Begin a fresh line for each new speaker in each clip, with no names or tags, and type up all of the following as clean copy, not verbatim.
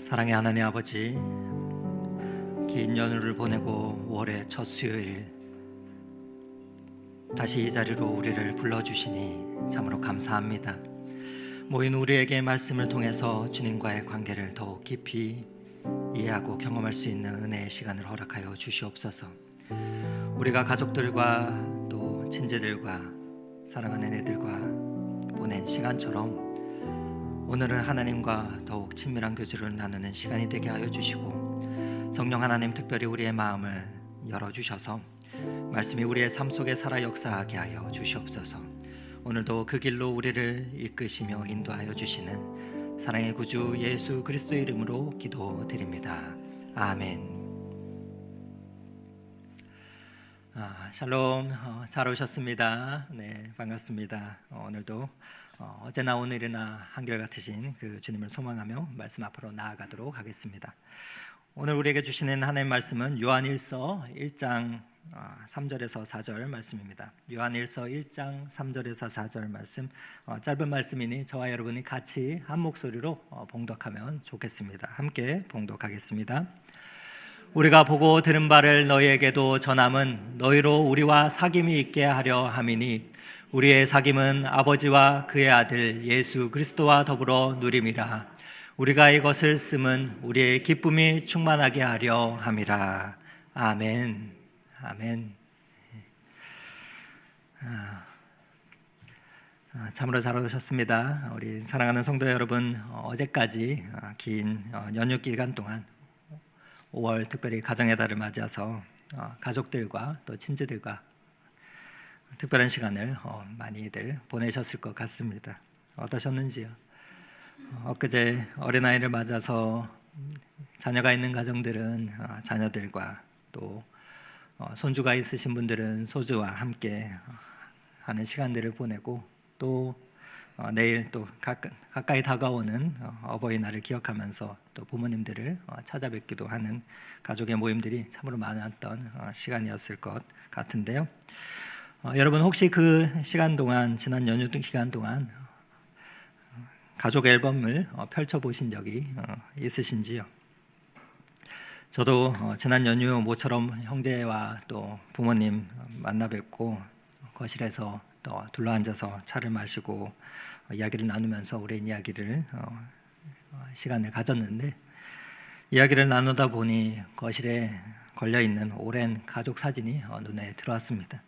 사랑의 하나님 아버지, 긴 연휴를 보내고 5월의 첫 수요일 다시 이 자리로 우리를 불러주시니 참으로 감사합니다. 모인 우리에게 말씀을 통해서 주님과의 관계를 더욱 깊이 이해하고 경험할 수 있는 은혜의 시간을 허락하여 주시옵소서. 우리가 가족들과 또 친지들과 사랑하는 애들과 보낸 시간처럼 오늘은 하나님과 더욱 친밀한 교제를 나누는 시간이 되게 하여 주시고, 성령 하나님 특별히 우리의 마음을 열어주셔서 말씀이 우리의 삶 속에 살아 역사하게 하여 주시옵소서. 오늘도 그 길로 우리를 이끄시며 인도하여 주시는 사랑의 구주 예수 그리스도의 이름으로 기도드립니다. 아멘. 샬롬, 잘 오셨습니다. 네, 반갑습니다. 오늘도 어제나 오늘이나 한결같으신 그 주님을 소망하며 말씀 앞으로 나아가도록 하겠습니다. 오늘 우리에게 주시는 하나님의 말씀은 요한일서 1장 3절에서 4절 말씀입니다. 요한일서 1장 3절에서 4절 말씀, 짧은 말씀이니 저와 여러분이 같이 한 목소리로 봉독하면 좋겠습니다. 함께 봉독하겠습니다. 우리가 보고 들은 바를 너희에게도 전함은 너희로 우리와 사귐이 있게 하려 함이니 우리의 사귐은 아버지와 그의 아들 예수 그리스도와 더불어 누림이라. 우리가 이것을 쓰면 우리의 기쁨이 충만하게 하려 함이라. 아멘. 아멘. 참으로 잘 오셨습니다. 우리 사랑하는 성도 여러분, 어제까지 긴 연휴 기간 동안 5월 특별히 가정의 달을 맞이해서 가족들과 또 친지들과 특별한 시간을 많이들 보내셨을 것 같습니다. 어떠셨는지요? 엊그제 어린아이를 맞아서 자녀가 있는 가정들은 자녀들과 또 손주가 있으신 분들은 소주와 함께 하는 시간들을 보내고, 또 내일 또 가까이 다가오는 어버이날을 기억하면서 또 부모님들을 찾아뵙기도 하는 가족의 모임들이 참으로 많았던 시간이었을 것 같은데요. 여러분 혹시 그 시간 동안, 지난 연휴 기간 동안 가족 앨범을 펼쳐보신 적이 있으신지요? 저도 지난 연휴 모처럼 형제와 또 부모님 만나 뵙고 거실에서 또 둘러앉아서 차를 마시고 이야기를 나누면서 오랜 이야기를 시간을 가졌는데, 이야기를 나누다 보니 거실에 걸려있는 오랜 가족 사진이 눈에 들어왔습니다.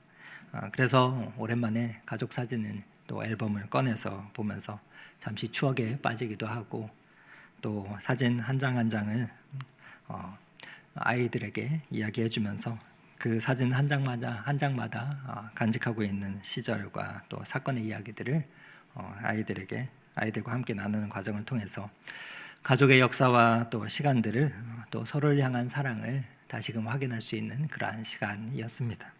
그래서 오랜만에 가족 사진은 또 앨범을 꺼내서 보면서 잠시 추억에 빠지기도 하고, 또 사진 한 장 한 장을 아이들에게 이야기해 주면서 그 사진 한 장마다 간직하고 있는 시절과 또 사건의 이야기들을 아이들과 함께 나누는 과정을 통해서 가족의 역사와 또 시간들을, 또 서로를 향한 사랑을 다시금 확인할 수 있는 그러한 시간이었습니다.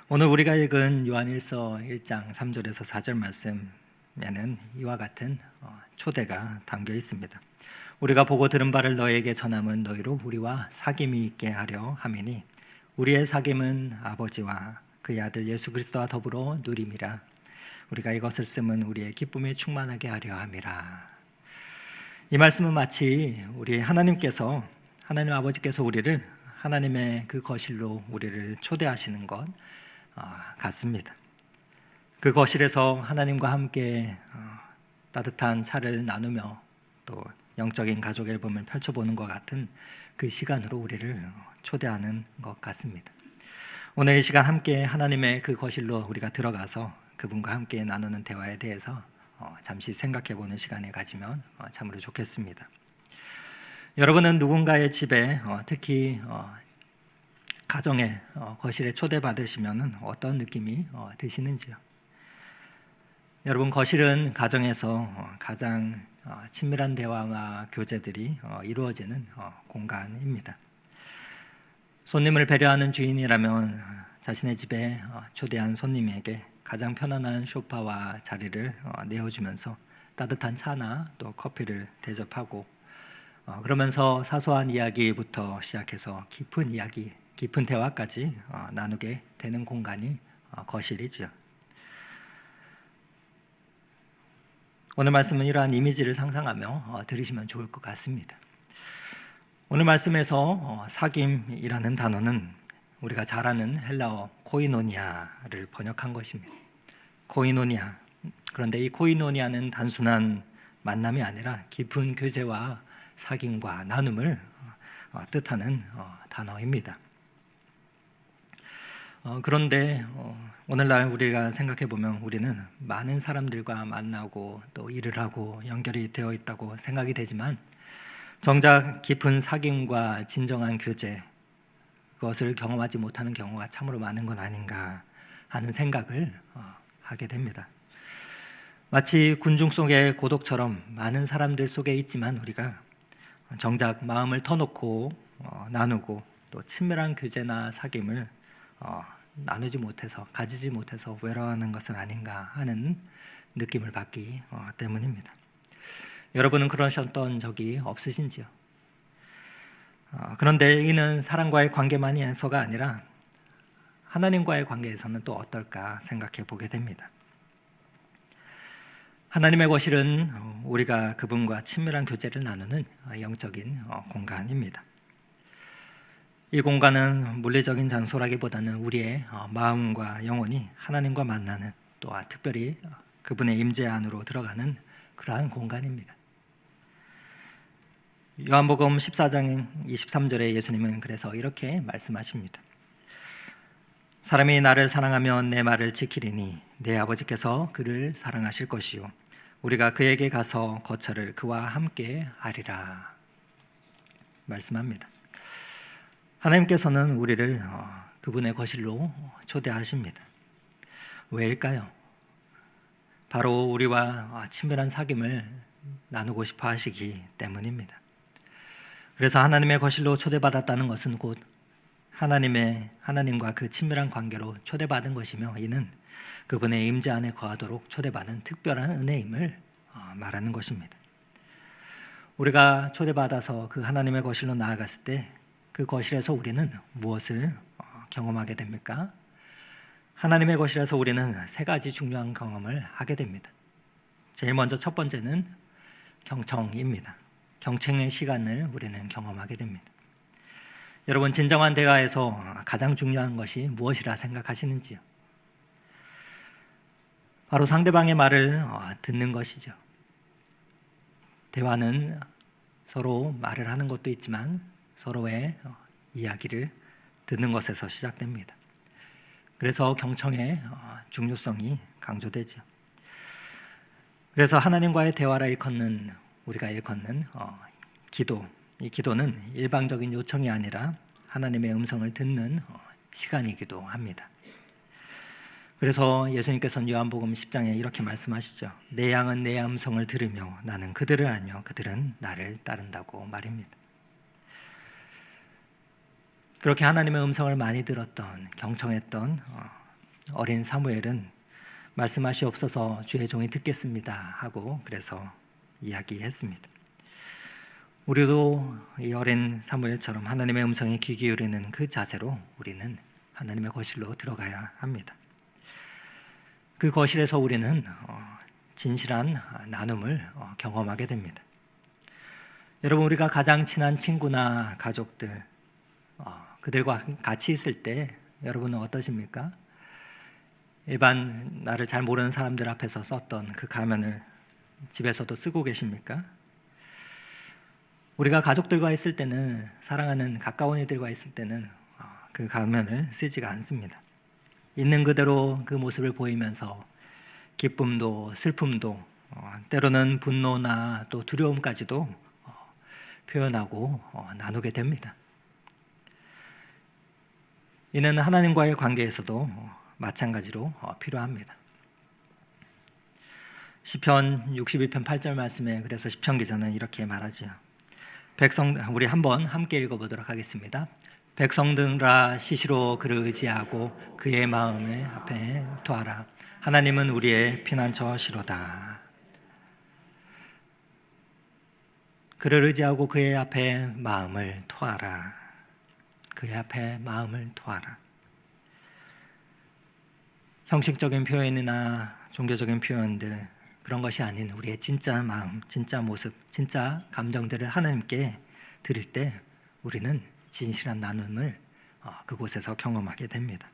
오늘 우리가 읽은 요한일서 1장 3절에서 4절 말씀에는 이와 같은 초대가 담겨 있습니다. 우리가 보고 들은 바를 너희에게 전함은 너희로 우리와 사귐이 있게 하려 함이니 우리의 사귐은 아버지와 그의 아들 예수 그리스도와 더불어 누림이라. 우리가 이것을 쓰면 우리의 기쁨이 충만하게 하려 함이라. 이 말씀은 마치 우리 하나님 아버지께서 우리를 하나님의 그 거실로 우리를 초대하시는 것 같습니다. 그 거실에서 하나님과 함께 따뜻한 차를 나누며 또 영적인 가족 앨범을 펼쳐보는 것 같은 그 시간으로 우리를 초대하는 것 같습니다. 오늘 이 시간 함께 하나님의 그 거실로 우리가 들어가서 그분과 함께 나누는 대화에 대해서 잠시 생각해보는 시간을 가지면 참으로 좋겠습니다. 여러분은 누군가의 집에, 특히 가정의 거실에 초대받으시면 어떤 느낌이 드시는지요? 여러분, 거실은 가정에서 가장 친밀한 대화와 교제들이 이루어지는 공간입니다. 손님을 배려하는 주인이라면 자신의 집에 초대한 손님에게 가장 편안한 소파와 자리를 내어주면서 따뜻한 차나 또 커피를 대접하고, 그러면서 사소한 이야기부터 시작해서 깊은 대화까지 나누게 되는 공간이 거실이죠. 오늘 말씀은 이러한 이미지를 상상하며 들으시면 좋을 것 같습니다. 오늘 말씀에서 사귐이라는 단어는 우리가 잘 아는 헬라어 코이노니아를 번역한 것입니다. 코이노니아. 그런데 이 코이노니아는 단순한 만남이 아니라 깊은 교제와 사귐과 나눔을 뜻하는 단어입니다. 그런데 오늘날 우리가 생각해 보면 우리는 많은 사람들과 만나고 또 일을 하고 연결이 되어 있다고 생각이 되지만 정작 깊은 사귐과 진정한 교제, 그것을 경험하지 못하는 경우가 참으로 많은 건 아닌가 하는 생각을 하게 됩니다. 마치 군중 속의 고독처럼 많은 사람들 속에 있지만 우리가 정작 마음을 터놓고 나누고 또 친밀한 교제나 사귐을 나누지 못해서, 가지지 못해서 외로워하는 것은 아닌가 하는 느낌을 받기 때문입니다. 여러분은 그러셨던 적이 없으신지요? 그런데 이는 사람과의 관계만이서가 아니라 하나님과의 관계에서는 또 어떨까 생각해 보게 됩니다. 하나님의 거실은 우리가 그분과 친밀한 교제를 나누는 영적인 공간입니다. 이 공간은 물리적인 장소라기보다는 우리의 마음과 영혼이 하나님과 만나는, 또한 특별히 그분의 임재 안으로 들어가는 그러한 공간입니다. 요한복음 14장 23절에 예수님은 그래서 이렇게 말씀하십니다. 사람이 나를 사랑하면 내 말을 지키리니 내 아버지께서 그를 사랑하실 것이요 우리가 그에게 가서 거처를 그와 함께 하리라 말씀합니다. 하나님께서는 우리를 그분의 거실로 초대하십니다. 왜일까요? 바로 우리와 친밀한 사귐을 나누고 싶어 하시기 때문입니다. 그래서 하나님의 거실로 초대받았다는 것은 곧 하나님과 그 친밀한 관계로 초대받은 것이며, 이는 그분의 임재 안에 거하도록 초대받은 특별한 은혜임을 말하는 것입니다. 우리가 초대받아서 그 하나님의 거실로 나아갔을 때 그 거실에서 우리는 무엇을 경험하게 됩니까? 하나님의 거실에서 우리는 세 가지 중요한 경험을 하게 됩니다. 제일 먼저 첫 번째는 경청입니다. 경청의 시간을 우리는 경험하게 됩니다. 여러분, 진정한 대화에서 가장 중요한 것이 무엇이라 생각하시는지요? 바로 상대방의 말을 듣는 것이죠. 대화는 서로 말을 하는 것도 있지만 서로의 이야기를 듣는 것에서 시작됩니다. 그래서 경청의 중요성이 강조되죠. 그래서 하나님과의 대화를 우리가 일컫는 기도, 이 기도는 일방적인 요청이 아니라 하나님의 음성을 듣는 시간이기도 합니다. 그래서 예수님께서는 요한복음 10장에 이렇게 말씀하시죠. 내 양은 내 음성을 들으며 나는 그들을 알며 그들은 나를 따른다고 말입니다. 그렇게 하나님의 음성을 많이 들었던, 경청했던 어린 사무엘은 말씀하시옵소서 주의 종이 듣겠습니다 하고 그래서 이야기했습니다. 우리도 이 어린 사무엘처럼 하나님의 음성에 귀 기울이는 그 자세로 우리는 하나님의 거실로 들어가야 합니다. 그 거실에서 우리는 진실한 나눔을 경험하게 됩니다. 여러분, 우리가 가장 친한 친구나 가족들, 그들과 같이 있을 때 여러분은 어떠십니까? 일반 나를 잘 모르는 사람들 앞에서 썼던 그 가면을 집에서도 쓰고 계십니까? 우리가 가족들과 있을 때는, 사랑하는 가까운 이들과 있을 때는 그 가면을 쓰지가 않습니다. 있는 그대로 그 모습을 보이면서 기쁨도 슬픔도 때로는 분노나 또 두려움까지도 표현하고 나누게 됩니다. 이는 하나님과의 관계에서도 마찬가지로 필요합니다. 시편 62편 8절 말씀에 그래서 시편 기자는 이렇게 말하지요. 우리 한번 함께 읽어보도록 하겠습니다. 백성들아 시시로 그를 의지하고 그의 마음의 앞에 토하라. 하나님은 우리의 피난처시로다. 그를 의지하고 그의 앞에 마음을 토하라. 그의 앞에 마음을 토하라. 형식적인 표현이나 종교적인 표현들, 그런 것이 아닌 우리의 진짜 마음, 진짜 모습, 진짜 감정들을 하나님께 드릴 때 우리는 진실한 나눔을 그곳에서 경험하게 됩니다.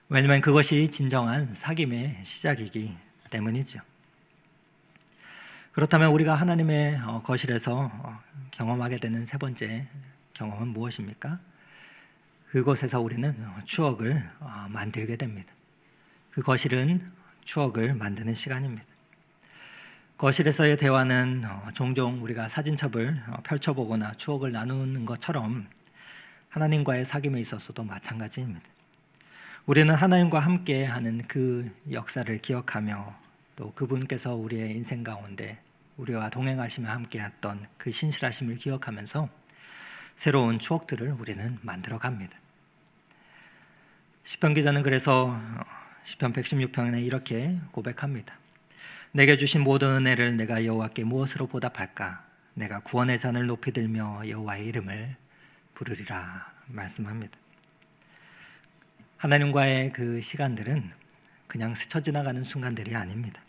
왜냐하면 그것이 진정한 사귐의 시작이기 때문이죠. 그렇다면 우리가 하나님의 거실에서 경험하게 되는 세 번째 경험은 무엇입니까? 그곳에서 우리는 추억을 만들게 됩니다. 그 거실은 추억을 만드는 시간입니다. 거실에서의 대화는 종종 우리가 사진첩을 펼쳐보거나 추억을 나누는 것처럼 하나님과의 사귐에 있어서도 마찬가지입니다. 우리는 하나님과 함께하는 그 역사를 기억하며 또 그분께서 우리의 인생 가운데 우리와 동행하시며 함께했던 그 신실하심을 기억하면서 새로운 추억들을 우리는 만들어갑니다. 시편 기자는 그래서 시편 116편에 이렇게 고백합니다. 내게 주신 모든 은혜를 내가 여호와께 무엇으로 보답할까? 내가 구원의 잔을 높이 들며 여호와의 이름을 부르리라 말씀합니다. 하나님과의 그 시간들은 그냥 스쳐 지나가는 순간들이 아닙니다.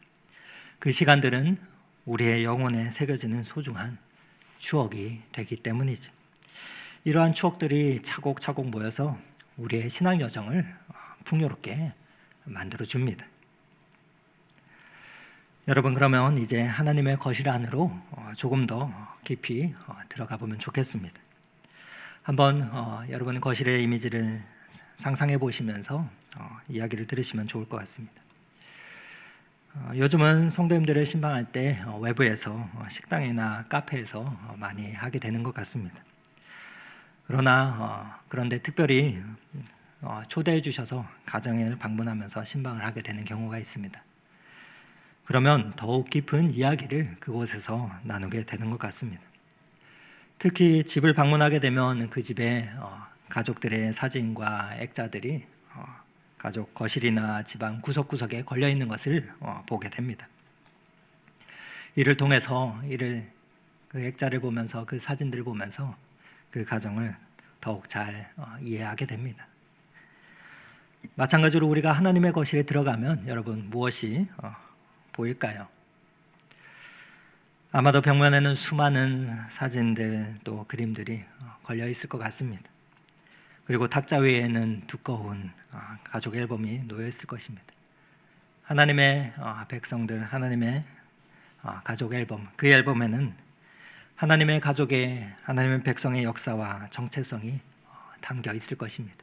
그 시간들은 우리의 영혼에 새겨지는 소중한 추억이 되기 때문이죠. 이러한 추억들이 차곡차곡 모여서 우리의 신앙 여정을 풍요롭게 만들어줍니다. 여러분, 그러면 이제 하나님의 거실 안으로 조금 더 깊이 들어가 보면 좋겠습니다. 한번 여러분 거실의 이미지를 상상해 보시면서 이야기를 들으시면 좋을 것 같습니다. 요즘은 성도님들을 신방할 때 외부에서 식당이나 카페에서 많이 하게 되는 것 같습니다. 그런데 특별히 초대해 주셔서 가정을 방문하면서 신방을 하게 되는 경우가 있습니다. 그러면 더욱 깊은 이야기를 그곳에서 나누게 되는 것 같습니다. 특히 집을 방문하게 되면 그 집에 가족들의 사진과 액자들이 가족 거실이나 집안 구석구석에 걸려 있는 것을 보게 됩니다. 이를 통해서 그 액자를 보면서 그 사진들을 보면서 그 가정을 더욱 잘 이해하게 됩니다. 마찬가지로 우리가 하나님의 거실에 들어가면 여러분 무엇이 보일까요? 아마도 벽면에는 수많은 사진들 또 그림들이 걸려 있을 것 같습니다. 그리고 탁자 위에는 두꺼운 가족 앨범이 놓여 있을 것입니다. 하나님의 백성들, 하나님의 가족 앨범, 그 앨범에는 하나님의 백성의 역사와 정체성이 담겨 있을 것입니다.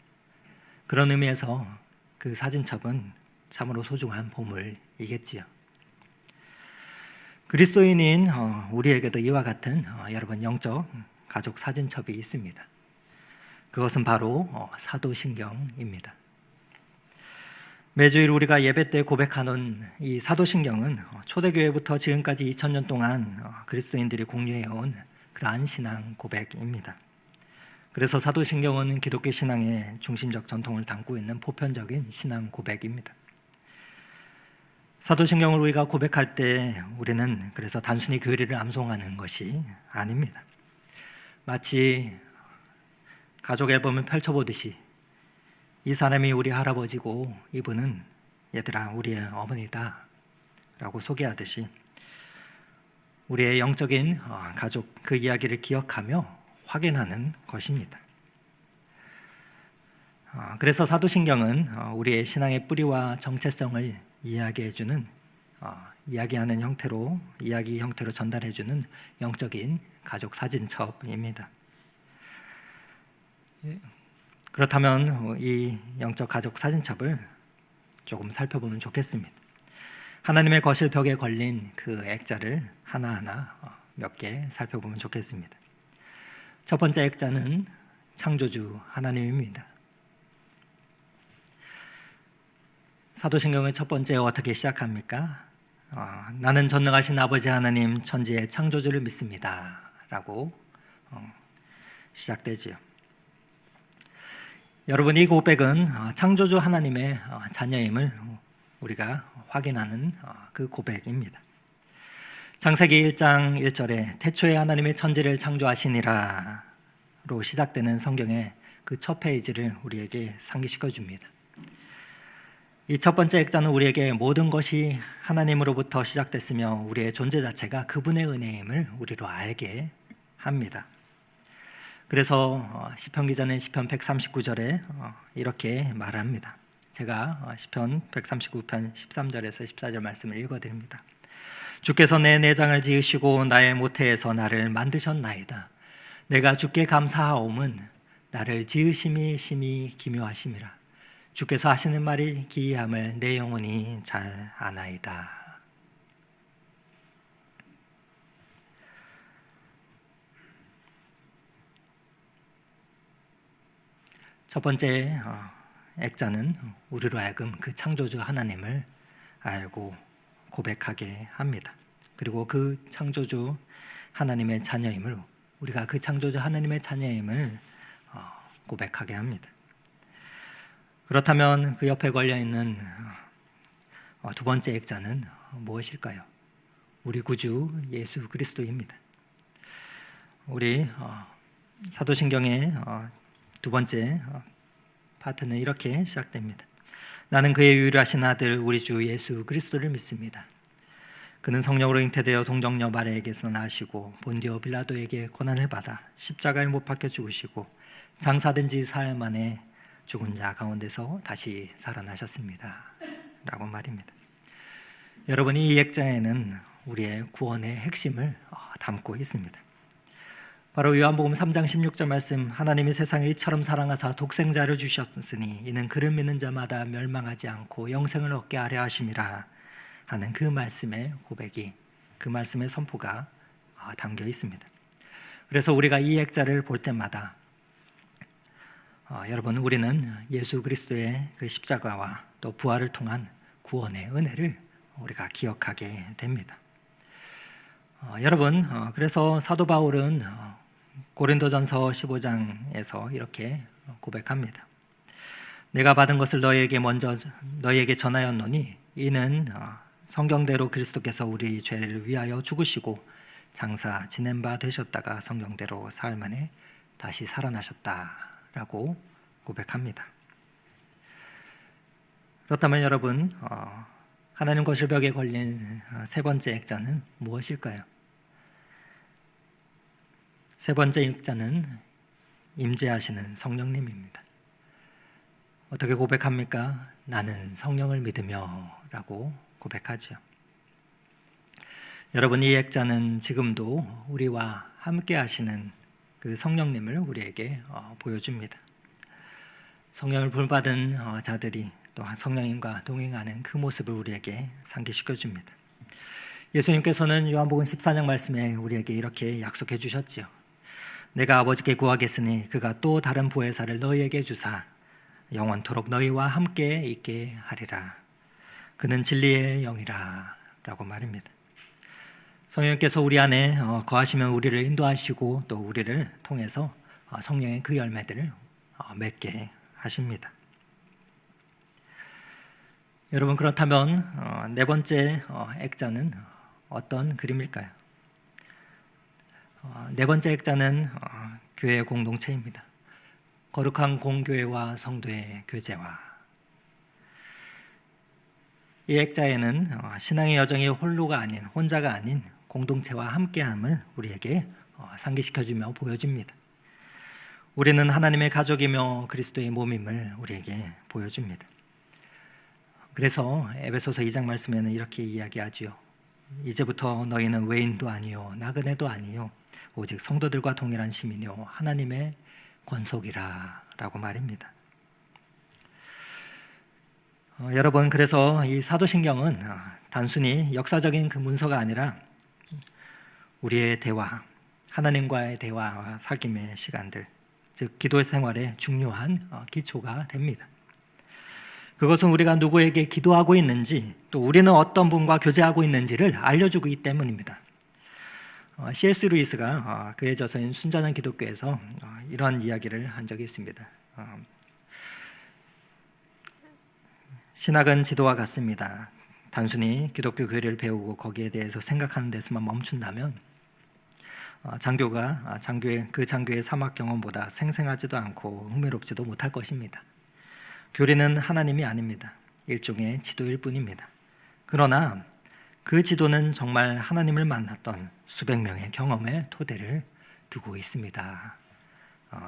그런 의미에서 그 사진첩은 참으로 소중한 보물이겠지요. 그리스도인인 우리에게도 이와 같은 여러분 영적 가족 사진첩이 있습니다. 그것은 바로 사도신경입니다. 매주일 우리가 예배 때 고백하는 이 사도신경은 초대교회부터 지금까지 2000년 동안 그리스도인들이 공유해온 그러한 신앙 고백입니다. 그래서 사도신경은 기독교 신앙의 중심적 전통을 담고 있는 보편적인 신앙 고백입니다. 사도신경을 우리가 고백할 때 우리는 그래서 단순히 교리를 암송하는 것이 아닙니다. 마치 가족 앨범을 펼쳐보듯이 이 사람이 우리 할아버지고 이분은 얘들아 우리의 어머니다 라고 소개하듯이 우리의 영적인 가족 그 이야기를 기억하며 확인하는 것입니다. 그래서 사도신경은 우리의 신앙의 뿌리와 정체성을 이야기해주는 이야기하는 형태로 이야기 형태로 전달해주는 영적인 가족 사진첩입니다. 그렇다면 이 영적 가족 사진첩을 조금 살펴보면 좋겠습니다. 하나님의 거실 벽에 걸린 그 액자를 하나하나 몇 개 살펴보면 좋겠습니다. 첫 번째 액자는 창조주 하나님입니다. 사도신경의 첫 번째 어떻게 시작합니까? 나는 전능하신 아버지 하나님 천지의 창조주를 믿습니다 라고 시작되지요. 여러분, 이 고백은 창조주 하나님의 자녀임을 우리가 확인하는 그 고백입니다. 창세기 1장 1절에 태초에 하나님의 천지를 창조하시니라 로 시작되는 성경의 그 첫 페이지를 우리에게 상기시켜 줍니다. 이 첫 번째 액자는 우리에게 모든 것이 하나님으로부터 시작됐으며 우리의 존재 자체가 그분의 은혜임을 우리로 알게 합니다. 그래서 시편 기자는 시편 139절에 이렇게 말합니다. 제가 시편 139편 13절에서 14절 말씀을 읽어드립니다. 주께서 내 내장을 지으시고 나의 모태에서 나를 만드셨나이다. 내가 주께 감사하옴은 나를 지으심이 심히 기묘하심이라. 주께서 하시는 말이 기이함을 내 영혼이 잘 아나이다. 첫 번째 액자는 우리로 하여금 그 창조주 하나님을 알고 고백하게 합니다. 그리고 그 창조주 하나님의 자녀임을, 우리가 그 창조주 하나님의 자녀임을 고백하게 합니다. 그렇다면 그 옆에 걸려있는 두 번째 액자는 무엇일까요? 우리 구주 예수 그리스도입니다. 우리 사도신경의 두 번째 파트는 이렇게 시작됩니다. 나는 그의 유일하신 아들 우리 주 예수 그리스도를 믿습니다. 그는 성령으로 잉태되어 동정녀 마리아에게서 나시고 본디오 빌라도에게 고난을 받아 십자가에 못 박혀 죽으시고 장사된 지 사흘 만에 죽은 자 가운데서 다시 살아나셨습니다. 라고 말입니다. 여러분, 이 액자에는 우리의 구원의 핵심을 담고 있습니다. 바로 요한복음 3장 16절 말씀, 하나님이 세상을 이처럼 사랑하사 독생자를 주셨으니 이는 그를 믿는 자마다 멸망하지 않고 영생을 얻게 하려 하심이라 하는 그 말씀의 고백이, 그 말씀의 선포가 담겨 있습니다. 그래서 우리가 이 액자를 볼 때마다 여러분, 우리는 예수 그리스도의 그 십자가와 또 부활을 통한 구원의 은혜를 우리가 기억하게 됩니다. 여러분, 그래서 사도 바울은 고린도전서 15장에서 이렇게 고백합니다. 내가 받은 것을 너희에게 전하였노니 이는 성경대로 그리스도께서 우리 죄를 위하여 죽으시고 장사 지낸 바 되셨다가 성경대로 사흘 만에 다시 살아나셨다라고 고백합니다. 그렇다면 여러분, 하나님 거실벽에 걸린 세 번째 액자는 무엇일까요? 세 번째 액자는 임재하시는 성령님입니다. 어떻게 고백합니까? 나는 성령을 믿으며 라고 고백하죠. 여러분, 이 액자는 지금도 우리와 함께 하시는 그 성령님을 우리에게 보여줍니다. 성령을 부름받은 자들이 또 성령님과 동행하는 그 모습을 우리에게 상기시켜줍니다. 예수님께서는 요한복음 14장 말씀에 우리에게 이렇게 약속해 주셨지요. 내가 아버지께 구하겠으니 그가 또 다른 보혜사를 너희에게 주사 영원토록 너희와 함께 있게 하리라. 그는 진리의 영이라 라고 말입니다. 성령님께서 우리 안에 거하시면 우리를 인도하시고 또 우리를 통해서 성령의 그 열매들을 맺게 하십니다. 여러분, 그렇다면 네 번째 액자는 어떤 그림일까요? 네 번째 액자는 교회의 공동체입니다. 거룩한 공교회와 성도의 교제와, 이 액자에는 신앙의 여정이 혼자가 아닌 공동체와 함께함을 우리에게 상기시켜주며 보여줍니다. 우리는 하나님의 가족이며 그리스도의 몸임을 우리에게 보여줍니다. 그래서 에베소서 2장 말씀에는 이렇게 이야기하지요. 이제부터 너희는 외인도 아니요 나그네도 아니요 오직 성도들과 동일한 시민이요 하나님의 권속이라 라고 말입니다. 여러분, 그래서 이 사도신경은 단순히 역사적인 그 문서가 아니라 우리의 대화, 하나님과의 대화와 사귐의 시간들, 즉 기도 생활의 중요한 기초가 됩니다. 그것은 우리가 누구에게 기도하고 있는지, 또 우리는 어떤 분과 교제하고 있는지를 알려주기 때문입니다. C.S. 루이스가 그의 저서인 순전한 기독교에서 이런 이야기를 한 적이 있습니다. 신학은 지도와 같습니다. 단순히 기독교 교리를 배우고 거기에 대해서 생각하는 데서만 멈춘다면 그 장교의 사막 경험보다 생생하지도 않고 흥미롭지도 못할 것입니다. 교리는 하나님이 아닙니다. 일종의 지도일 뿐입니다. 그러나 그 지도는 정말 하나님을 만났던 수백 명의 경험의 토대를 두고 있습니다.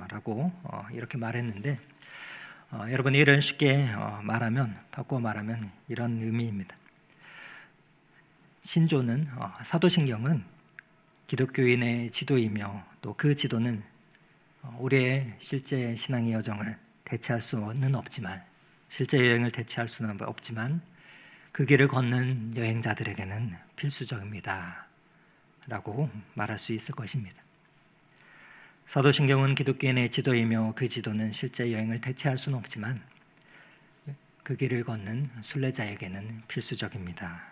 라고 이렇게 말했는데, 여러분 이를 쉽게 바꾸어 말하면 이런 의미입니다. 신조는 사도신경은 기독교인의 지도이며 또 그 지도는 우리의 실제 신앙의 여정을 대체할 수는 없지만, 실제 여행을 대체할 수는 없지만 그 길을 걷는 여행자들에게는 필수적입니다. 라고 말할 수 있을 것입니다. 사도신경은 기독교인의 지도이며 그 지도는 실제 여행을 대체할 수는 없지만 그 길을 걷는 순례자에게는 필수적입니다.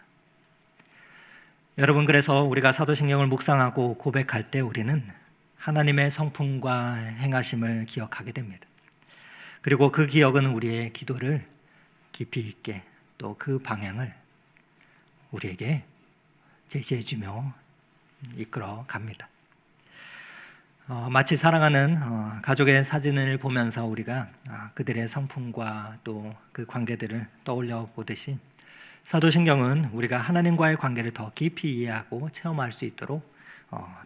여러분, 그래서 우리가 사도신경을 묵상하고 고백할 때 우리는 하나님의 성품과 행하심을 기억하게 됩니다. 그리고 그 기억은 우리의 기도를 깊이 있게 또 그 방향을 우리에게 제시해주며 이끌어 갑니다. 마치 사랑하는 가족의 사진을 보면서 우리가 그들의 성품과 또 그 관계들을 떠올려 보듯이 사도신경은 우리가 하나님과의 관계를 더 깊이 이해하고 체험할 수 있도록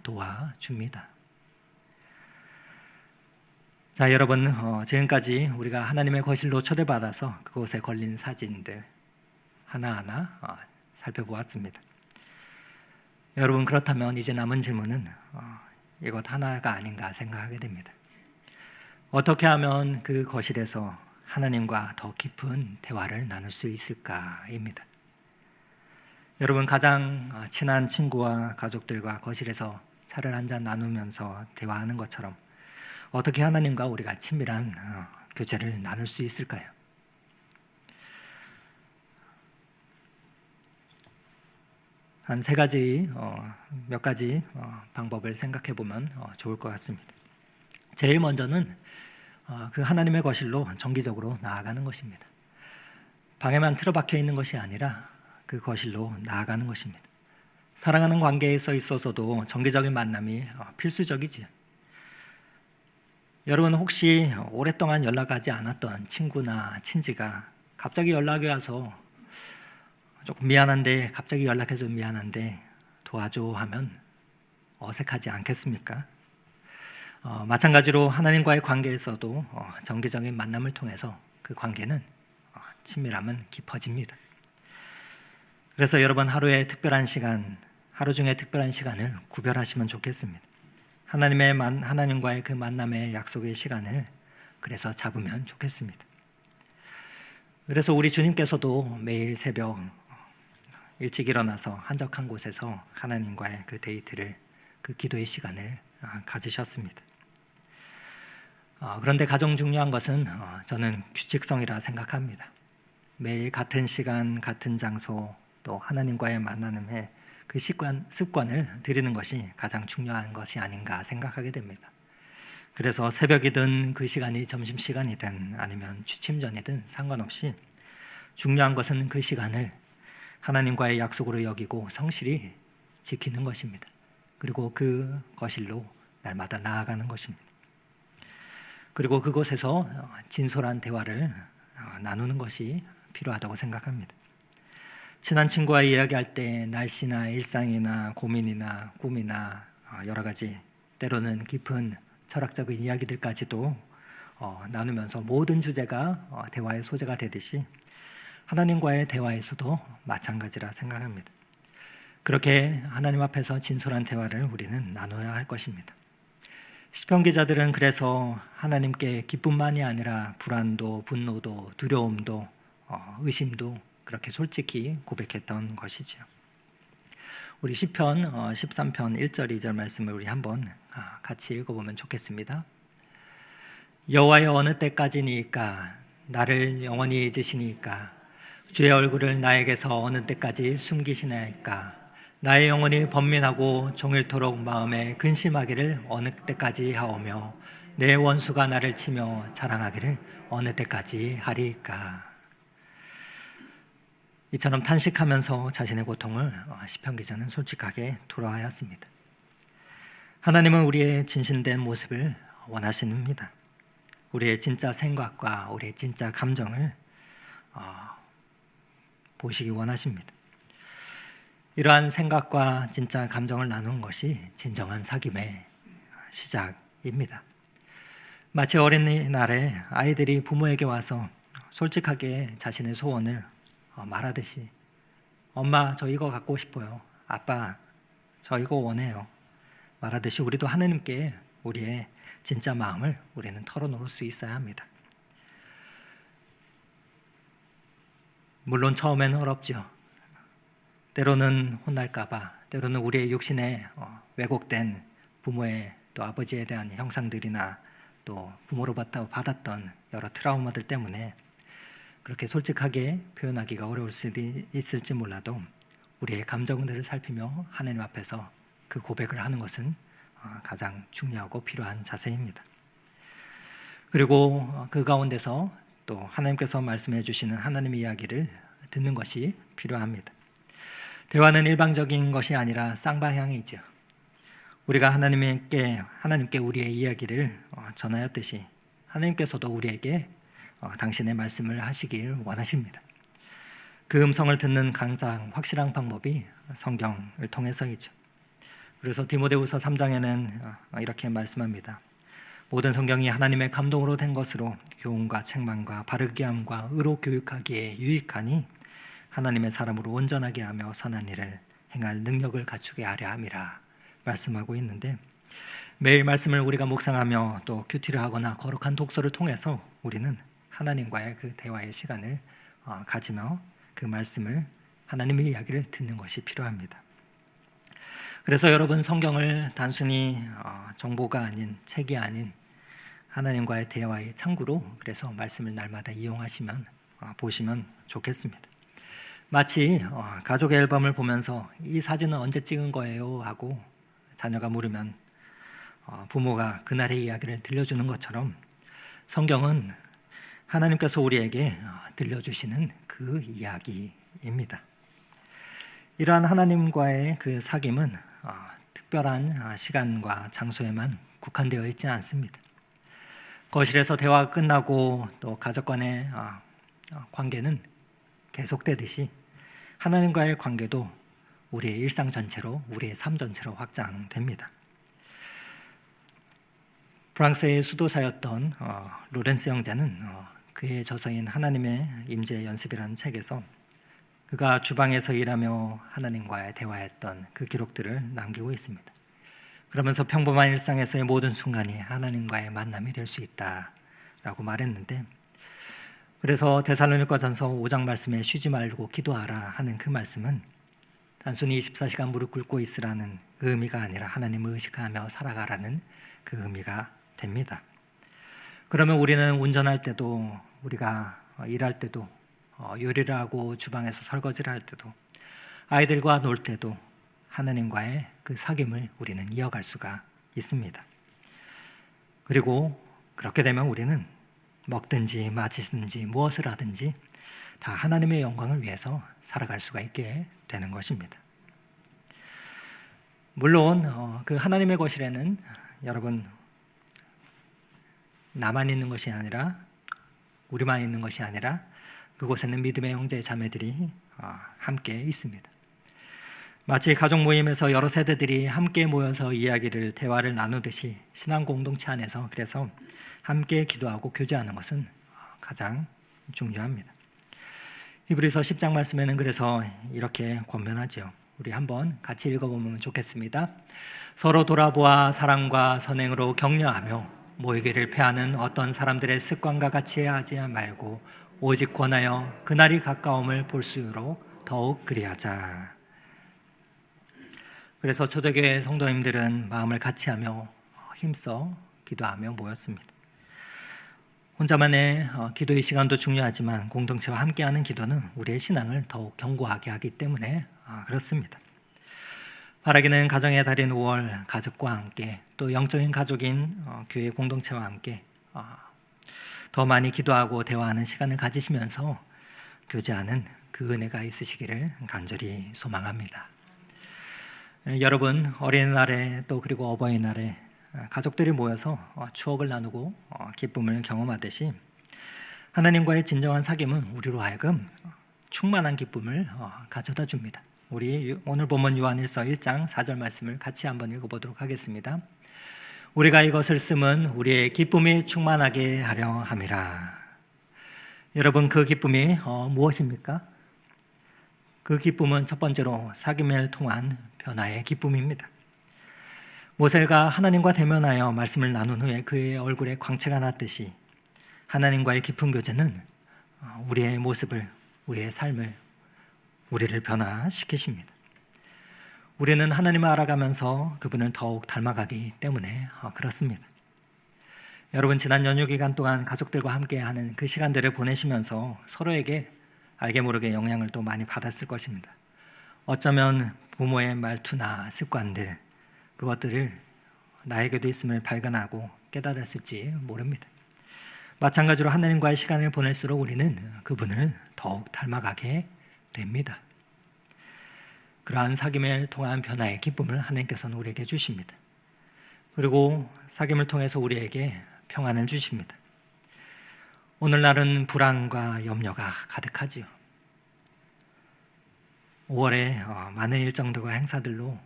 도와줍니다. 자, 여러분, 지금까지 우리가 하나님의 거실로 초대받아서 그곳에 걸린 사진들 하나하나 살펴보았습니다. 여러분, 그렇다면 이제 남은 질문은 이것 하나가 아닌가 생각하게 됩니다. 어떻게 하면 그 거실에서 하나님과 더 깊은 대화를 나눌 수 있을까입니다. 여러분, 가장 친한 친구와 가족들과 거실에서 차를 한잔 나누면서 대화하는 것처럼 어떻게 하나님과 우리가 친밀한 교제를 나눌 수 있을까요? 한 몇 가지 방법을 생각해 보면 좋을 것 같습니다. 제일 먼저는 그 하나님의 거실로 정기적으로 나아가는 것입니다. 방에만 틀어박혀 있는 것이 아니라 그 거실로 나아가는 것입니다. 사랑하는 관계에 있어서도 정기적인 만남이 필수적이지요. 여러분, 혹시 오랫동안 연락하지 않았던 친구나 친지가 갑자기 연락이 와서 조금 미안한데, 갑자기 연락해서 미안한데 도와줘 하면 어색하지 않겠습니까? 마찬가지로 하나님과의 관계에서도 정기적인 만남을 통해서 그 관계는 친밀함은 깊어집니다. 그래서 여러분, 하루 중에 특별한 시간을 구별하시면 좋겠습니다. 하나님과의 그 만남의 약속의 시간을 그래서 잡으면 좋겠습니다. 그래서 우리 주님께서도 매일 새벽 일찍 일어나서 한적한 곳에서 하나님과의 그 데이트를, 그 기도의 시간을 가지셨습니다. 그런데 가장 중요한 것은 저는 규칙성이라 생각합니다. 매일 같은 시간, 같은 장소, 또 하나님과의 만남의 그 습관을 들이는 것이 가장 중요한 것이 아닌가 생각하게 됩니다. 그래서 새벽이든 그 시간이 점심시간이든 아니면 취침 전이든 상관없이 중요한 것은 그 시간을 하나님과의 약속으로 여기고 성실히 지키는 것입니다. 그리고 그 거실로 날마다 나아가는 것입니다. 그리고 그곳에서 진솔한 대화를 나누는 것이 필요하다고 생각합니다. 친한 친구와 이야기할 때 날씨나 일상이나 고민이나 꿈이나 여러 가지 때로는 깊은 철학적인 이야기들까지도 나누면서 모든 주제가 대화의 소재가 되듯이 하나님과의 대화에서도 마찬가지라 생각합니다. 그렇게 하나님 앞에서 진솔한 대화를 우리는 나눠야 할 것입니다. 시편 기자들은 그래서 하나님께 기쁨만이 아니라 불안도, 분노도, 두려움도, 의심도 그렇게 솔직히 고백했던 것이지요. 우리 시편 13편 1절 2절 말씀을 우리 한번 같이 읽어보면 좋겠습니다. 여호와여, 어느 때까지니까 나를 영원히 잊으시니까 주의 얼굴을 나에게서 어느 때까지 숨기시나이까 나의 영혼이 번민하고 종일토록 마음에 근심하기를 어느 때까지 하오며 내 원수가 나를 치며 자랑하기를 어느 때까지 하리이까. 이처럼 탄식하면서 자신의 고통을 시편 기자는 솔직하게 토로하였습니다. 하나님은 우리의 진실된 모습을 원하십니다. 우리의 진짜 생각과 우리의 진짜 감정을 보시기 원하십니다. 이러한 생각과 진짜 감정을 나누는 것이 진정한 사귐의 시작입니다. 마치 어린이날에 아이들이 부모에게 와서 솔직하게 자신의 소원을 말하듯이 엄마 저 이거 갖고 싶어요. 아빠 저 이거 원해요. 말하듯이 우리도 하나님께 우리의 진짜 마음을 우리는 털어놓을 수 있어야 합니다. 물론 처음에는 어렵죠. 때로는 혼날까봐, 때로는 우리의 육신에 왜곡된 부모의 또 아버지에 대한 형상들이나 또 부모로부터 받았던 여러 트라우마들 때문에 그렇게 솔직하게 표현하기가 어려울 수도 있을지 몰라도 우리의 감정들을 살피며 하나님 앞에서 그 고백을 하는 것은 가장 중요하고 필요한 자세입니다. 그리고 그 가운데서 또 하나님께서 말씀해 주시는 하나님의 이야기를 듣는 것이 필요합니다. 대화는 일방적인 것이 아니라 쌍방향이죠. 우리가 하나님께 우리의 이야기를 전하였듯이 하나님께서도 우리에게 당신의 말씀을 하시길 원하십니다. 그 음성을 듣는 가장 확실한 방법이 성경을 통해서이죠. 그래서 디모데후서 3장에는 이렇게 말씀합니다. 모든 성경이 하나님의 감동으로 된 것으로 교훈과 책망과 바르게 함과 의로 교육하기에 유익하니 하나님의 사람으로 온전하게 하며 선한 일을 행할 능력을 갖추게 하려 함이라 말씀하고 있는데, 매일 말씀을 우리가 묵상하며 또 큐티를 하거나 거룩한 독서를 통해서 우리는 하나님과의 그 대화의 시간을 가지며 그 말씀을 하나님의 이야기를 듣는 것이 필요합니다. 그래서 여러분 성경을 단순히 정보가 아닌 책이 아닌 하나님과의 대화의 창구로 그래서 말씀을 날마다 이용하시면 보시면 좋겠습니다. 마치 가족의 앨범을 보면서 이 사진은 언제 찍은 거예요? 하고 자녀가 물으면 부모가 그날의 이야기를 들려주는 것처럼 성경은 하나님께서 우리에게 들려주시는 그 이야기입니다. 이러한 하나님과의 그 사귐은 특별한 시간과 장소에만 국한되어 있지 않습니다. 거실에서 대화가 끝나고 또 가족 간의 관계는 계속되듯이 하나님과의 관계도 우리의 일상 전체로, 우리의 삶 전체로 확장됩니다. 프랑스의 수도사였던 로렌스 형제는 그의 저서인 하나님의 임재 연습이라는 책에서 그가 주방에서 일하며 하나님과의 대화했던 그 기록들을 남기고 있습니다. 그러면서 평범한 일상에서의 모든 순간이 하나님과의 만남이 될 수 있다라고 말했는데, 그래서 데살로니가전서 5장 말씀에 쉬지 말고 기도하라 하는 그 말씀은 단순히 24시간 무릎 꿇고 있으라는 그 의미가 아니라 하나님을 의식하며 살아가라는 그 의미가 됩니다. 그러면 우리는 운전할 때도, 우리가 일할 때도, 요리를 하고 주방에서 설거지를 할 때도, 아이들과 놀 때도 하나님과의 그 사귐을 우리는 이어갈 수가 있습니다. 그리고 그렇게 되면 우리는 먹든지 마시든지 무엇을 하든지 다 하나님의 영광을 위해서 살아갈 수가 있게 되는 것입니다. 물론 그 하나님의 거실에는 여러분 나만 있는 것이 아니라, 우리만 있는 것이 아니라 그곳에는 믿음의 형제 자매들이 함께 있습니다. 마치 가족 모임에서 여러 세대들이 함께 모여서 대화를 나누듯이 신앙 공동체 안에서 그래서 함께 기도하고 교제하는 것은 가장 중요합니다. 히브리서 10장 말씀에는 그래서 이렇게 권면하죠. 우리 한번 같이 읽어보면 좋겠습니다. 서로 돌아보아 사랑과 선행으로 격려하며 모이기를 패하는 어떤 사람들의 습관과 같이 하지 말고 오직 권하여 그날이 가까움을 볼 수로 더욱 그리하자. 그래서 초대교회 성도님들은 마음을 같이하며 힘써 기도하며 모였습니다. 혼자만의 기도의 시간도 중요하지만 공동체와 함께하는 기도는 우리의 신앙을 더욱 견고하게 하기 때문에 그렇습니다. 바라기는 가정의 달인 5월 가족과 함께 또 영적인 가족인 교회 공동체와 함께 더 많이 기도하고 대화하는 시간을 가지시면서 교제하는 그 은혜가 있으시기를 간절히 소망합니다. 여러분 어린이날에 또 그리고 어버이날에 가족들이 모여서 추억을 나누고 기쁨을 경험하듯이 하나님과의 진정한 사귐은 우리로 하여금 충만한 기쁨을 가져다 줍니다. 우리 오늘 본문 요한일서 1장 4절 말씀을 같이 한번 읽어보도록 하겠습니다. 우리가 이것을 쓰면 우리의 기쁨이 충만하게 하려 함이라. 여러분, 그 기쁨이 무엇입니까? 그 기쁨은 첫 번째로 사귐을 통한 변화의 기쁨입니다. 모세가 하나님과 대면하여 말씀을 나눈 후에 그의 얼굴에 광채가 났듯이 하나님과의 깊은 교제는 우리의 모습을, 우리의 삶을, 우리를 변화시키십니다. 우리는 하나님을 알아가면서 그분을 더욱 닮아가기 때문에 그렇습니다. 여러분, 지난 연휴 기간 동안 가족들과 함께하는 그 시간들을 보내시면서 서로에게 알게 모르게 영향을 또 많이 받았을 것입니다. 어쩌면 부모의 말투나 습관들, 그것들을 나에게도 있음을 발견하고 깨달았을지 모릅니다. 마찬가지로 하나님과의 시간을 보낼수록 우리는 그분을 더욱 닮아가게 됩니다. 그러한 사귐을 통한 변화의 기쁨을 하나님께서는 우리에게 주십니다. 그리고 사귐을 통해서 우리에게 평안을 주십니다. 오늘날은 불안과 염려가 가득하지요. 5월에 많은 일정들과 행사들로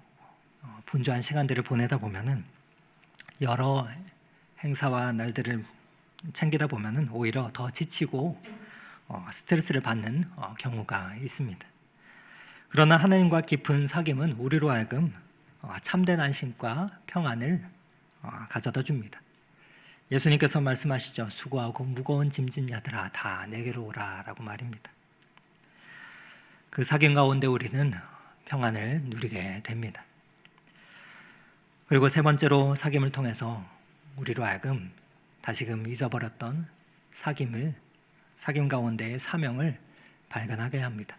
분주한 시간들을 보내다 보면은 여러 행사와 날들을 챙기다 보면은 오히려 더 지치고 스트레스를 받는 경우가 있습니다. 그러나 하나님과 깊은 사귐은 우리로 하여금 참된 안심과 평안을 가져다 줍니다. 예수님께서 말씀하시죠. 수고하고 무거운 짐진 자들아 다 내게로 오라 라고 말입니다. 그 사귐 가운데 우리는 평안을 누리게 됩니다. 그리고 세 번째로 사귐을 통해서 우리로 하여금 다시금 잊어버렸던 사귐 가운데의 사명을 발견하게 합니다.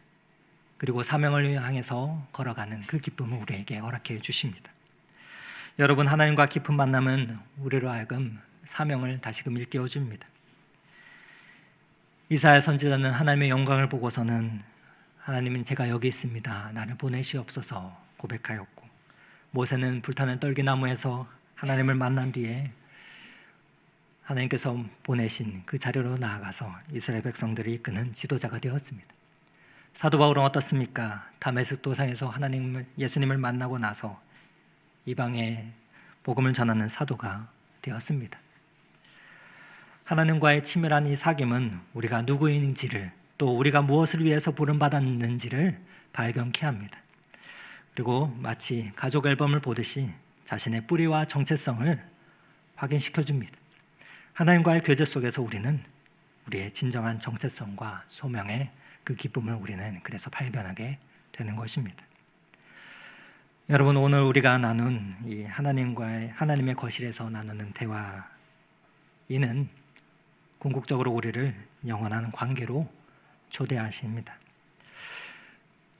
그리고 사명을 향해서 걸어가는 그 기쁨을 우리에게 허락해 주십니다. 여러분, 하나님과 깊은 만남은 우리로 하여금 사명을 다시금 일깨워 줍니다. 이사야 선지자는 하나님의 영광을 보고서는 하나님은 제가 여기 있습니다. 나를 보내시옵소서 고백하였고, 모세는 불타는 떨기나무에서 하나님을 만난 뒤에 하나님께서 보내신 그 자리로 나아가서 이스라엘 백성들을 이끄는 지도자가 되었습니다. 사도 바울은 어떻습니까? 다메섹 도상에서 예수님을 만나고 나서 이방에 복음을 전하는 사도가 되었습니다. 하나님과의 친밀한 이 사귐은 우리가 누구인지를, 또 우리가 무엇을 위해서 부름받았는지를 발견케 합니다. 그리고 마치 가족 앨범을 보듯이 자신의 뿌리와 정체성을 확인시켜 줍니다. 하나님과의 교제 속에서 우리는 우리의 진정한 정체성과 소명의 그 기쁨을 우리는 그래서 발견하게 되는 것입니다. 여러분, 오늘 우리가 나눈 이 하나님의 거실에서 나누는 대화, 이는 궁극적으로 우리를 영원한 관계로 초대하십니다.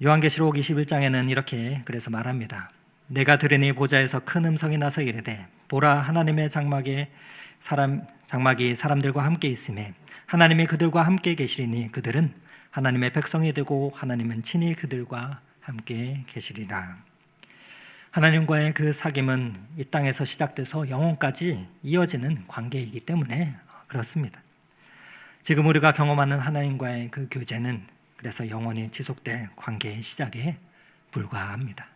요한계시록 21장에는 이렇게 그래서 말합니다. 내가 들으니 보좌에서 큰 음성이 나서 이르되 보라, 하나님의 장막이 사람들과 함께 있음에 하나님이 그들과 함께 계시리니 그들은 하나님의 백성이 되고 하나님은 친히 그들과 함께 계시리라. 하나님과의 그 사귐은 이 땅에서 시작돼서 영원까지 이어지는 관계이기 때문에 그렇습니다. 지금 우리가 경험하는 하나님과의 그 교제는 그래서 영원히 지속될 관계의 시작에 불과합니다.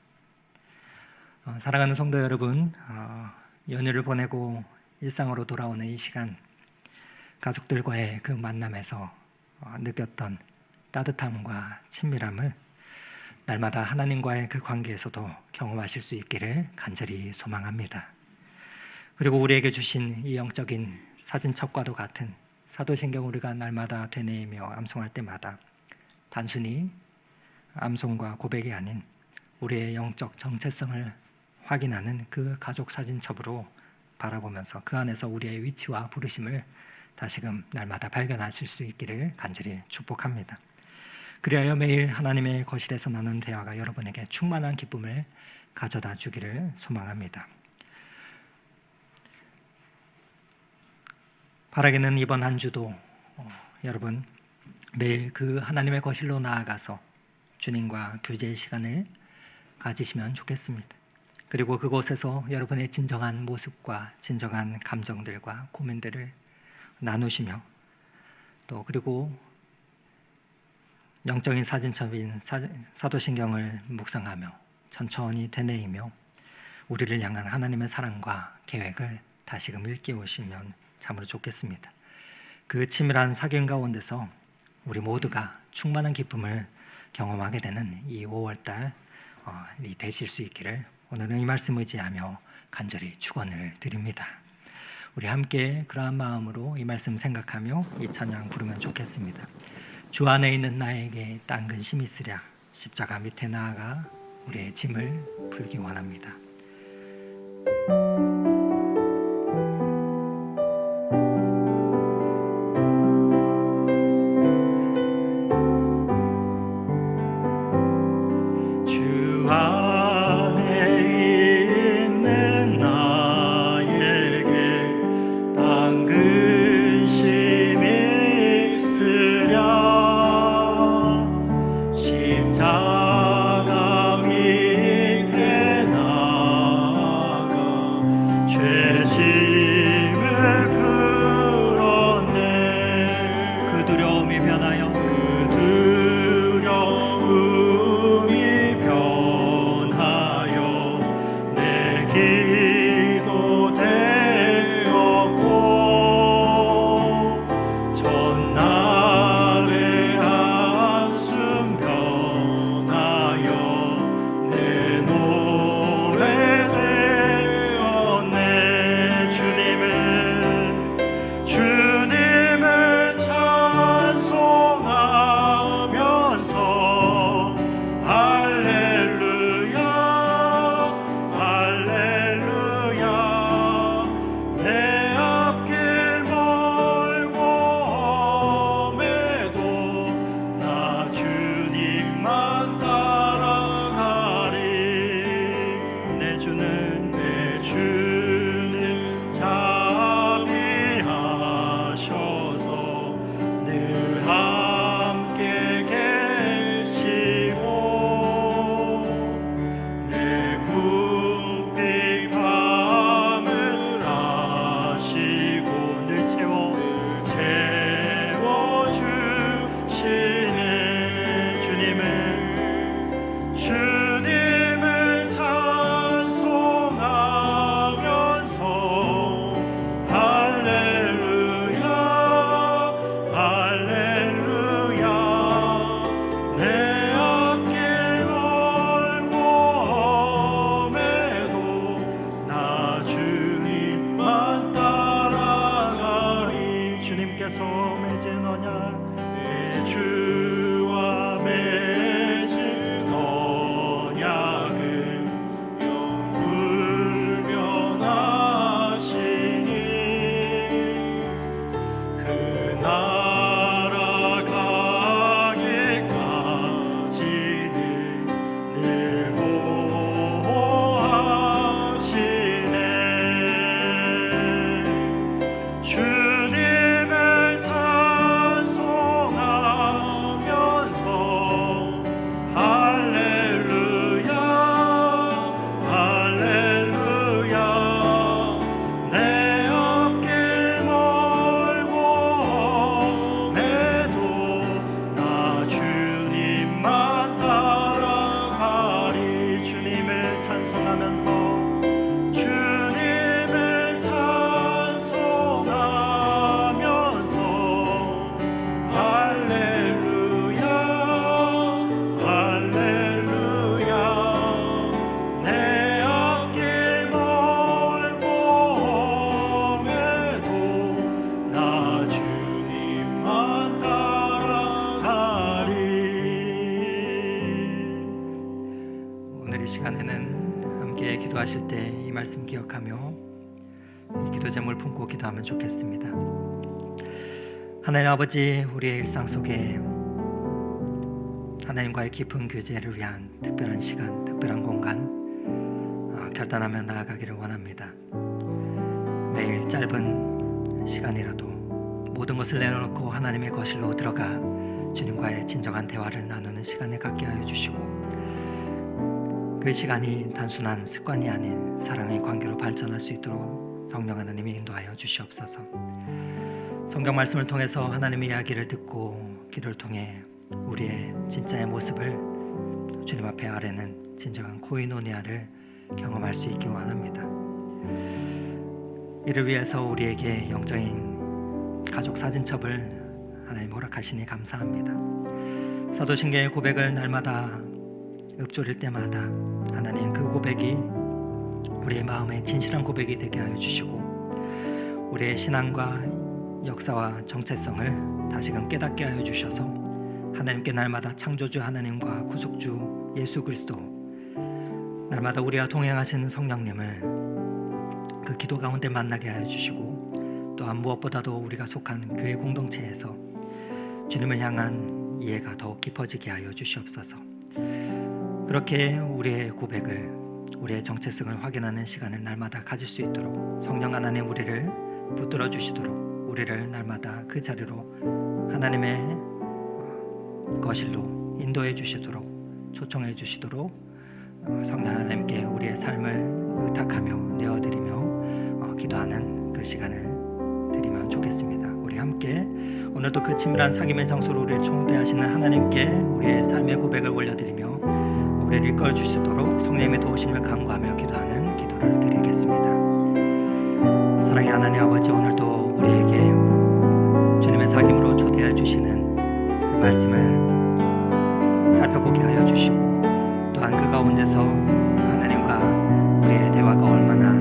사랑하는 성도 여러분, 연휴를 보내고 일상으로 돌아오는 이 시간, 가족들과의 그 만남에서 느꼈던 따뜻함과 친밀함을 날마다 하나님과의 그 관계에서도 경험하실 수 있기를 간절히 소망합니다. 그리고 우리에게 주신 이 영적인 사진첩과도 같은 사도신경 우리가 날마다 되뇌이며 암송할 때마다 단순히 암송과 고백이 아닌 우리의 영적 정체성을 확인하는 그 가족 사진첩으로 바라보면서 그 안에서 우리의 위치와 부르심을 다시금 날마다 발견하실 수 있기를 간절히 축복합니다. 그리하여 매일 하나님의 거실에서 나눈 대화가 여러분에게 충만한 기쁨을 가져다 주기를 소망합니다. 바라기는 이번 한 주도 여러분 매일 그 하나님의 거실로 나아가서 주님과 교제의 시간을 가지시면 좋겠습니다. 그리고 그곳에서 여러분의 진정한 모습과 진정한 감정들과 고민들을 나누시며 또 그리고 영적인 사진첩인 사도신경을 묵상하며 천천히 되뇌이며 우리를 향한 하나님의 사랑과 계획을 다시금 일깨우시면 참으로 좋겠습니다. 그 치밀한 사귐 가운데서 우리 모두가 충만한 기쁨을 경험하게 되는 이 5월달이 되실 수 있기를 오늘은 이 말씀 의지하며 간절히 축원을 드립니다. 우리 함께 그러한 마음으로 이 말씀 생각하며 이 찬양 부르면 좋겠습니다. 주 안에 있는 나에게 딴 근심이 있으랴 십자가 밑에 나아가 우리의 짐을 풀기 원합니다. 주 안에 있는 나에게 딴 근심이 있으랴 십자가 밑에 나아가 죄 짐을 풀었네. 그 두려움이 변하여 내 기도 되었고 전날의 한숨 변하여 내 노래 되었네. 주님을 찬송하면서 할렐루야 할렐루야 내 앞길 멀고 험해도 나 주님만 따라가리. 내 주는 자비하셔서 늘 함께 계시고 내 궁핍 밤을 아시고 늘 채워주시네. 주님을 찬송하면서 할렐루야 할렐루야 내 앞길 멀고 험해도 나 주님만 따라가리. 주님께서 맺은 언약 내 주와 맺은 언약은 불변하시니 그 나라 가기까지는 늘 보호하시네. 주님을 찬송하면서 할렐루야 할렐루야 내 앞길 멀고 험해도 나 주님만 따라가리. 주님을 찬송하면서 할렐루야 할렐루야 내 앞길 멀고 험해도 나 주님만 따라가리. 오늘 이 시간에는 함께 기도하실 때 이 말씀 기억하며 이 기도 제목을 품고 기도하면 좋겠습니다. 하나님 아버지, 우리의 일상 속에 하나님과의 깊은 교제를 위한 특별한 시간, 특별한 공간 결단하며 나아가기를 원합니다. 매일 짧은 시간이라도 모든 것을 내려놓고 하나님의 거실로 들어가 주님과의 진정한 대화를 나누는 시간을 갖게 하여 주시고 그 시간이 단순한 습관이 아닌 사랑의 관계로 발전할 수 있도록 성령 하나님이 인도하여 주시옵소서. 성경 말씀을 통해서 하나님의 이야기를 듣고 기도를 통해 우리의 진짜의 모습을 주님 앞에 아뢰는 진정한 코이노니아를 경험할 수 있기 원합니다. 이를 위해서 우리에게 영적인 가족 사진첩을 하나님 허락하시니 감사합니다. 사도신경의 고백을 날마다 읊조릴 때마다 하나님 그 고백이 우리의 마음에 진실한 고백이 되게 하여 주시고 우리의 신앙과 역사와 정체성을 다시금 깨닫게 하여 주셔서 하나님께 날마다 창조주 하나님과 구속주 예수 그리스도, 날마다 우리와 동행하시는 성령님을 그 기도 가운데 만나게 하여 주시고, 또한 무엇보다도 우리가 속한 교회 공동체에서 주님을 향한 이해가 더욱 깊어지게 하여 주시옵소서. 그렇게 우리의 고백을, 우리의 정체성을 확인하는 시간을 날마다 가질 수 있도록 성령 하나님 우리를 붙들어 주시도록, 우리를 날마다 그 자리로 하나님의 거실로 인도해 주시도록, 초청해 주시도록 성령 하나님께 우리의 삶을 의탁하며 내어드리며 기도하는 그 시간을 드리면 좋겠습니다. 우리 함께 오늘도 그 친밀한 사귐의 장소로 우리를 초대하시는 하나님께 우리의 삶의 고백을 올려드리며 우리를 이끌어 주시도록 성령님의 도우심을 간구하며 기도하는 기도를 드리겠습니다. 사랑의 하나님 아버지, 오늘도 우리에게 주님의 사귐으로 초대해 주시는 그 말씀을 살펴보게 하여 주시고, 또한 그 가운데서 하나님과 우리의 대화가 얼마나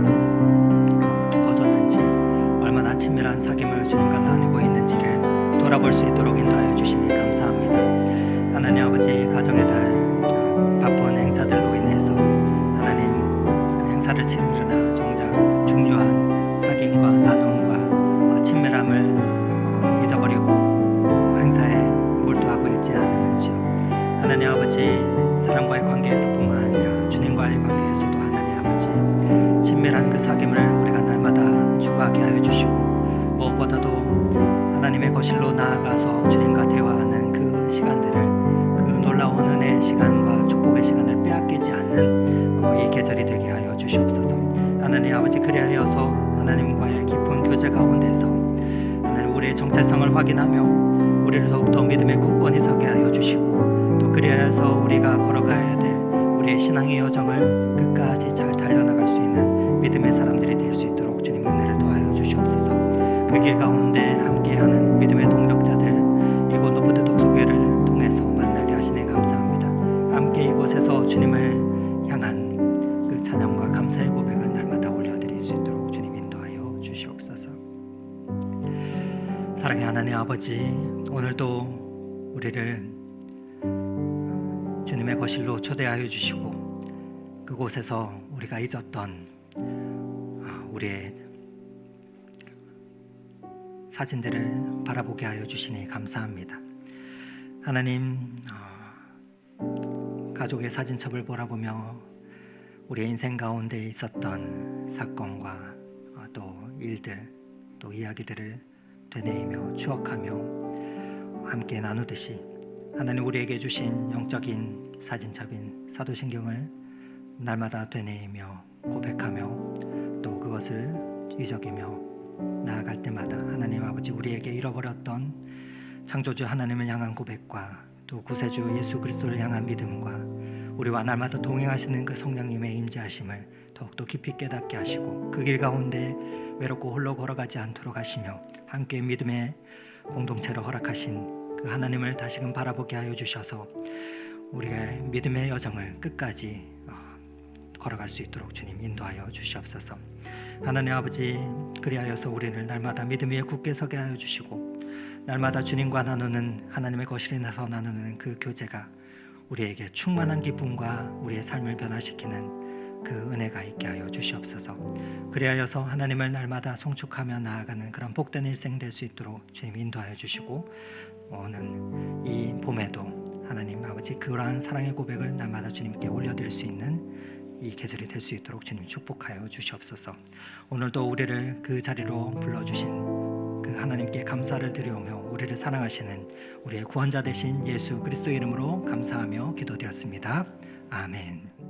깊어졌는지, 얼마나 친밀한 사귐을 주님과 나누고 있는지를 돌아볼 수 있도록 인도하여 주시니 감사합니다. 하나님 아버지, 가정의 달 바쁜 행사들로 인해서 하나님 그 행사를 치르나 정작 중요한 사귐과 나눔과 친밀함을 잊어버리고 행사에 몰두하고 있지 않았는지요. 하나님 아버지, 사람과의 관계에서뿐만 아니라 주님과의 관계에서도 하나님 아버지 친밀한 그 사귐을 우리가 날마다 추구하게 하여 주시고, 무엇보다도 하나님의 거실로 나아가서 주님과 대화하는 그 시간들을, 그 놀라운 은혜의 시간과 축복의 시간을 빼앗기지 않는 이 계절이 되게 하여 주시옵소서. 하나님 아버지, 그리하여서 하나님과의 깊은 교제 가운데서 하나님 우리의 정체성을 확인하며 우리를 더욱더 믿음의 굳건히 서게 하여 주시고, 또 그리하여서 우리가 걸어가야 될 우리의 신앙의 여정을 끝까지 잘 달려나갈 수 있는 믿음의 사람들이 될 수 있도록 주님 은혜를 더하여 주시옵소서. 그 길 가운데 함께하는 믿음의 동력자들, 이곳 노푸드 독서교회를 통해서 만나게 하시니 감사합니다. 함께 이곳에서 주님을 향한 그 찬양과 감사의 고백을 날마다 올려드릴 수 있도록 주님 인도하여 주시옵소서. 사랑의 하나님 아버지, 오늘도 우리를 주님의 거실로 초대하여 주시고, 그곳에서 우리가 잊었던 우리의 사진들을 바라보게 하여 주시니 감사합니다. 하나님, 가족의 사진첩을 바라보며 우리의 인생 가운데 있었던 사건과 또 일들, 또 이야기들을 되뇌이며 추억하며 함께 나누듯이, 하나님 우리에게 주신 영적인 사진첩인 사도신경을 날마다 되뇌이며 고백하며 또 그것을 뒤적이며 나아갈 때마다 하나님 아버지 우리에게 잃어버렸던 창조주 하나님을 향한 고백과 또 구세주 예수 그리스도를 향한 믿음과 우리와 날마다 동행하시는 그 성령님의 임재하심을 더욱더 깊이 깨닫게 하시고, 그 길 가운데 외롭고 홀로 걸어가지 않도록 하시며 함께 믿음의 공동체를 허락하신 그 하나님을 다시금 바라보게 하여 주셔서 우리의 믿음의 여정을 끝까지 걸어갈 수 있도록 주님 인도하여 주시옵소서. 하나님 아버지, 그리하여서 우리를 날마다 믿음 위에 굳게 서게 하여 주시고, 날마다 주님과 나누는 하나님의 거실에 나서 나누는 그 교제가 우리에게 충만한 기쁨과 우리의 삶을 변화시키는 그 은혜가 있게 하여 주시옵소서. 그리하여서 하나님을 날마다 송축하며 나아가는 그런 복된 일생 될 수 있도록 주님 인도하여 주시고, 오는 이 봄에도 하나님 아버지 그러한 사랑의 고백을 날마다 주님께 올려드릴 수 있는 이 계절이 될 수 있도록 주님 축복하여 주시옵소서. 오늘도 우리를 그 자리로 불러주신 그 하나님께 감사를 드리오며 우리를 사랑하시는 우리의 구원자 되신 예수 그리스도 이름으로 감사하며 기도드렸습니다. 아멘.